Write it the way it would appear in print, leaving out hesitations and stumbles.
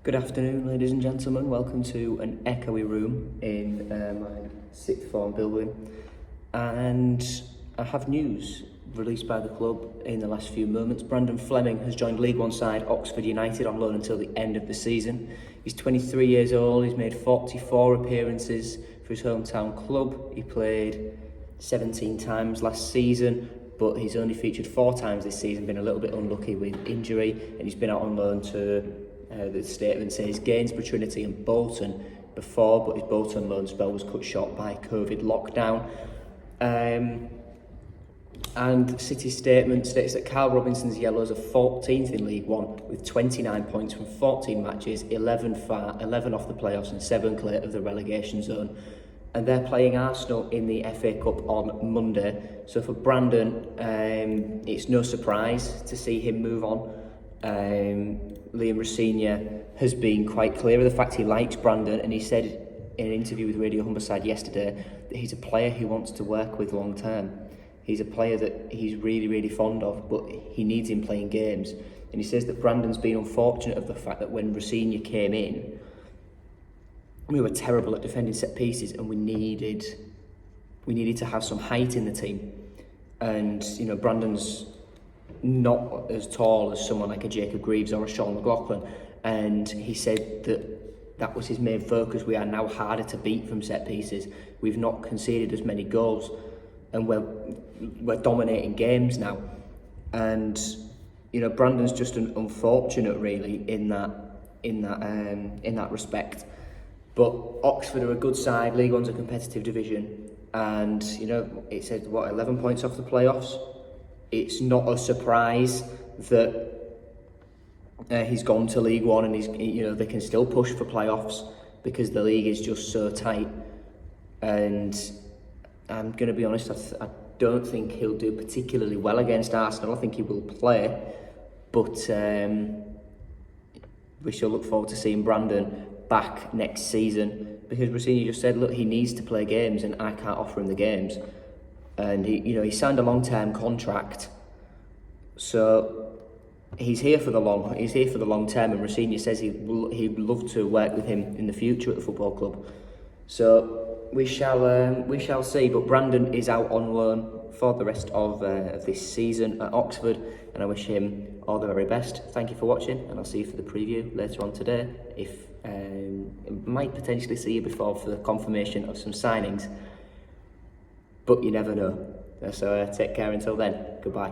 Good afternoon, ladies and gentlemen. Welcome to an echoey room in my sixth form building. And I have news released by the club in the last few moments. Brandon Fleming has joined League One side Oxford United on loan until the end of the season. He's 23 years old. He's made 44 appearances for his hometown club. He played 17 times last season, but he's only featured 4 times this season, been a little bit unlucky with injury, and he's been out on loan to the statement says Gainsborough, Trinity and Bolton before, but his Bolton loan spell was cut short by COVID lockdown. And City's statement states that Carl Robinson's Yellows are 14th in League One with 29 points from 14 matches, 11 off the playoffs and 7 clear of the relegation zone. And they're playing Arsenal in the FA Cup on Monday. So for Brandon, it's no surprise to see him move on. Liam Rosenior has been quite clear of the fact he likes Brandon, and he said in an interview with Radio Humberside yesterday that he's a player he wants to work with long term. He's a player that he's really, really fond of, but he needs him playing games. And he says that Brandon's been unfortunate of the fact that when Rosenior came in, we were terrible at defending set pieces, and we needed to have some height in the team. And you know, Brandon's not as tall as someone like a Jacob Greaves or a Sean McLaughlin, and he said that was his main focus. We are now harder to beat from set pieces. We've not conceded as many goals, and we're dominating games now. And you know, Brandon's just unfortunate really in that respect. But Oxford are a good side. League One's a competitive division, and you know, it said 11 points off the playoffs. It's not a surprise that he's gone to League One, and they can still push for playoffs because the league is just so tight. And I'm going to be honest, I don't think he'll do particularly well against Arsenal. I think he will play, but we shall look forward to seeing Brandon back next season, because Rossini just said, look, he needs to play games and I can't offer him the games. And he signed a long-term contract, so he's here for the long term. And Rossini says he'd love to work with him in the future at the football club. So we shall see. But Brandon is out on loan for the rest of this season at Oxford, and I wish him all the very best. Thank you for watching, and I'll see you for the preview later on today. Might potentially see you before for the confirmation of some signings, but you never know. So take care until then. Goodbye.